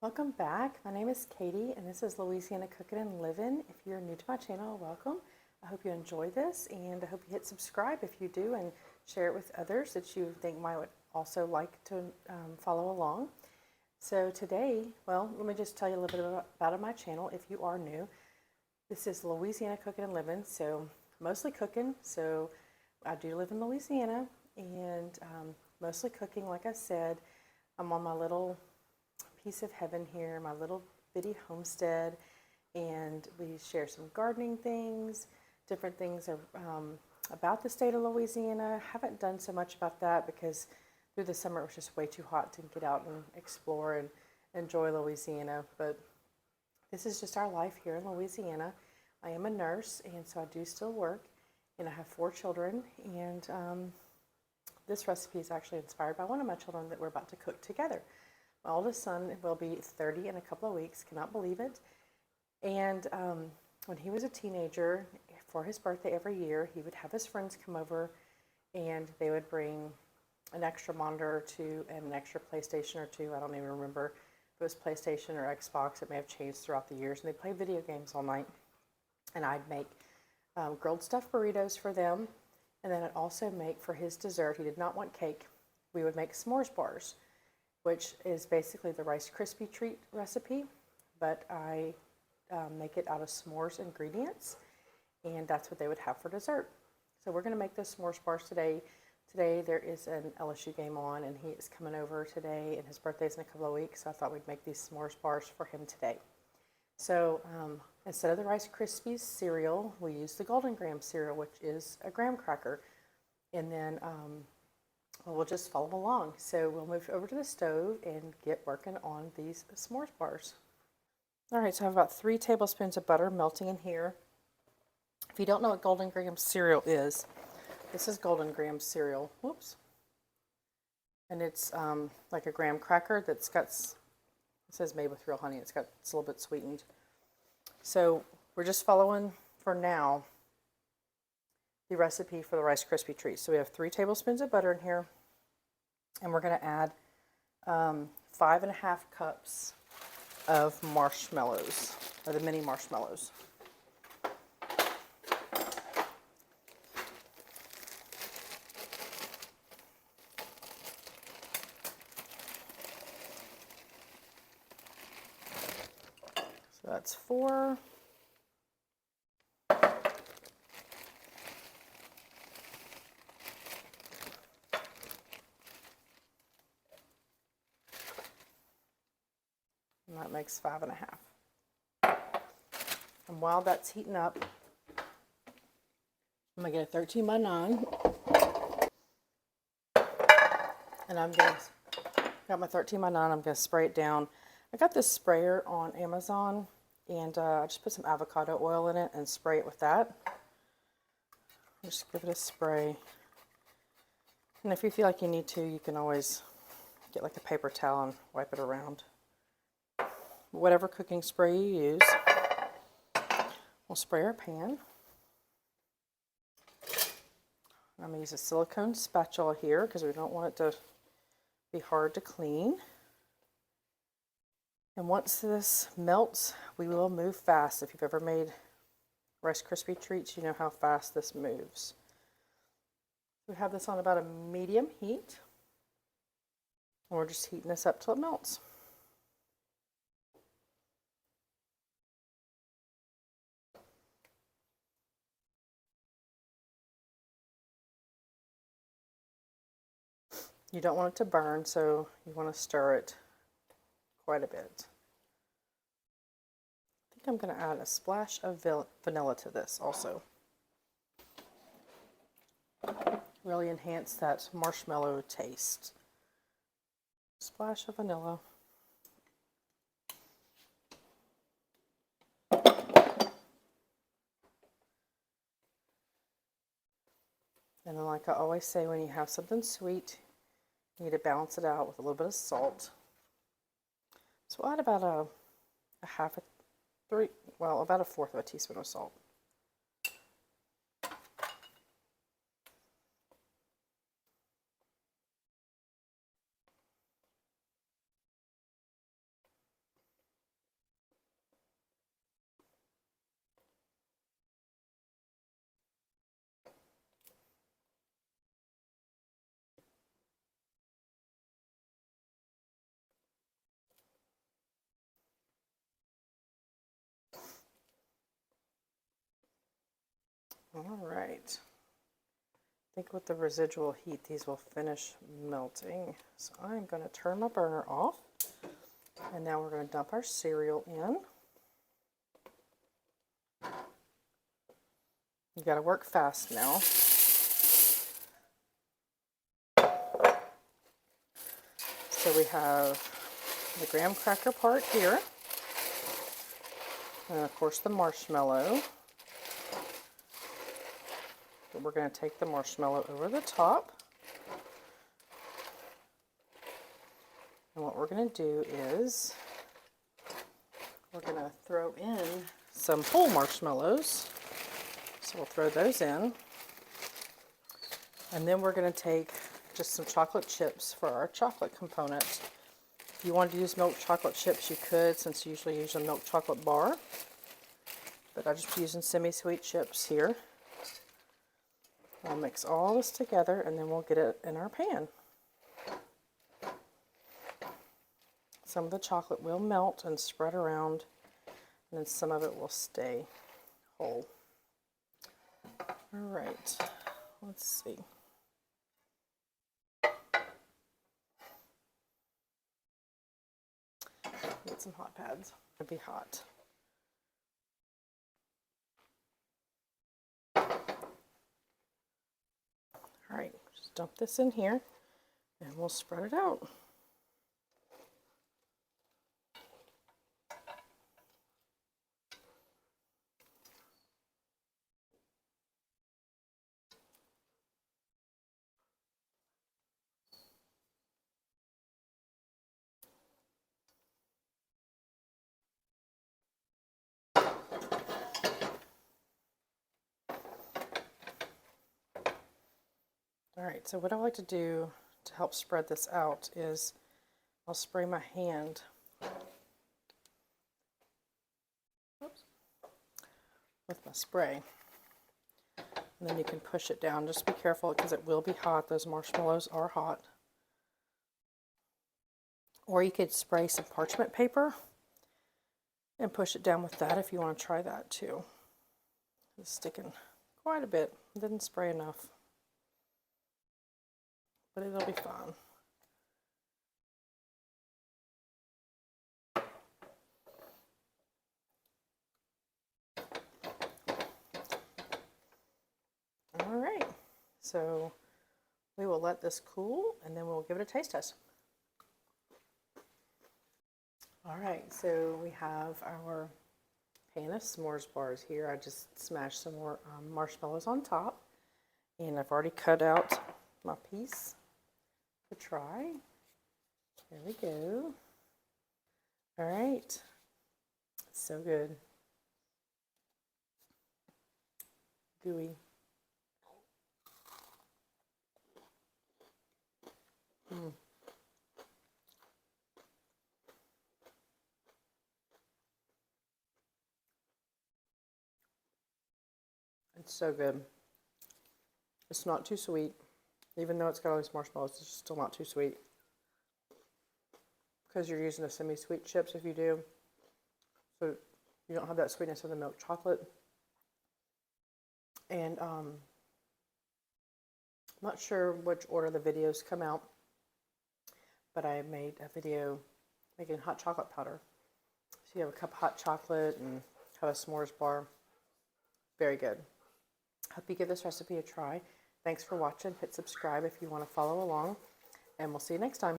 Welcome back. My name is Katie and this is Louisiana Cooking and Living. If you're new to my channel, welcome. I hope you enjoy this and I hope you hit subscribe if you do and share it with others that you think might would also like to follow along. So today, let me just tell you a little bit about my channel if you are new. This is Louisiana Cooking and Living, so mostly cooking. So I do live in Louisiana and mostly cooking. Like I said, I'm on my little piece of heaven here, my little bitty homestead, and we share some gardening things, different things about the state of Louisiana. Haven't done so much about that because through the summer it was just way too hot to get out and explore and enjoy Louisiana, but this is just our life here in Louisiana. I am a nurse and so I do still work, and I have 4 children, and this recipe is actually inspired by one of my children that we're about to cook together. My oldest son will be 30 in a couple of weeks, cannot believe it. And when he was a teenager, for his birthday every year, he would have his friends come over and they would bring an extra monitor or two and an extra PlayStation or two. I don't even remember if it was PlayStation or Xbox. It may have changed throughout the years. And they'd play video games all night. And I'd make grilled stuffed burritos for them. And then I'd also make for his dessert, he did not want cake, we would make s'mores bars, which is basically the Rice Krispie treat recipe, but I make it out of s'mores ingredients, and that's what they would have for dessert. So we're going to make those s'mores bars today. Today there is an LSU game on, and he is coming over today, and his birthday's in a couple of weeks, so I thought we'd make these s'mores bars for him today. So instead of the Rice Krispies cereal, we use the Golden Graham cereal, which is a graham cracker, and then we'll just follow along. So we'll move over to the stove and get working on these s'mores bars. All right, so I have about 3 tablespoons of butter melting in here. If you don't know what Golden Graham cereal is, this is Golden Graham cereal. Whoops. And it's like a graham cracker that's got, it says made with real honey. It's a little bit sweetened. So we're just following, for now, the recipe for the Rice Krispie treats. So we have 3 tablespoons of butter in here, and we're going to add 5.5 cups of marshmallows, or the mini marshmallows. So that's 4. And that makes 5.5. And while that's heating up, I'm going to get a 13 by 9. And got my 13 by 9, I'm going to spray it down. I got this sprayer on Amazon, and I just put some avocado oil in it and spray it with that. Just give it a spray. And if you feel like you need to, you can always get like a paper towel and wipe it around. Whatever cooking spray you use, we'll spray our pan. I'm going to use a silicone spatula here because we don't want it to be hard to clean. And once this melts, we will move fast. If you've ever made Rice Krispie treats, you know how fast this moves. We have this on about a medium heat, and we're just heating this up till it melts. You don't want it to burn, so you want to stir it quite a bit. I think I'm going to add a splash of vanilla to this also. Really enhance that marshmallow taste. Splash of vanilla. And then, like I always say, when you have something sweet, you need to balance it out with a little bit of salt. So we'll add about about a fourth of a teaspoon of salt. All right. I think with the residual heat, these will finish melting. So I'm going to turn my burner off. And now we're going to dump our cereal in. You got to work fast now. So we have the graham cracker part here. And of course the marshmallow. But we're going to take the marshmallow over the top. And what we're going to do is we're going to throw in some whole marshmallows. So we'll throw those in. And then we're going to take just some chocolate chips for our chocolate component. If you wanted to use milk chocolate chips, you could, since you usually use a milk chocolate bar. But I'm just using semi-sweet chips here. I'll mix all this together and then we'll get it in our pan. Some of the chocolate will melt and spread around, and then some of it will stay whole. All right, let's see. Get some hot pads. It'll be hot. All right, just dump this in here and we'll spread it out. All right, so what I like to do to help spread this out is I'll spray my hand with my spray. And then you can push it down. Just be careful because it will be hot. Those marshmallows are hot. Or you could spray some parchment paper and push it down with that if you want to try that too. It's sticking quite a bit. Didn't spray enough. But it'll be fine. All right, so we will let this cool and then we'll give it a taste test. All right, so we have our pan of s'mores bars here. I just smashed some more marshmallows on top, and I've already cut out my piece to try. There we go. All right, so good. Gooey. It's so good. It's not too sweet. Even though it's got all these marshmallows, it's still not too sweet. Because you're using the semi-sweet chips if you do. So you don't have that sweetness of the milk chocolate. And I'm not sure which order the videos come out, but I made a video making hot chocolate powder. So you have a cup of hot chocolate and have a s'mores bar. Very good. Hope you give this recipe a try. Thanks for watching. Hit subscribe if you want to follow along, and we'll see you next time.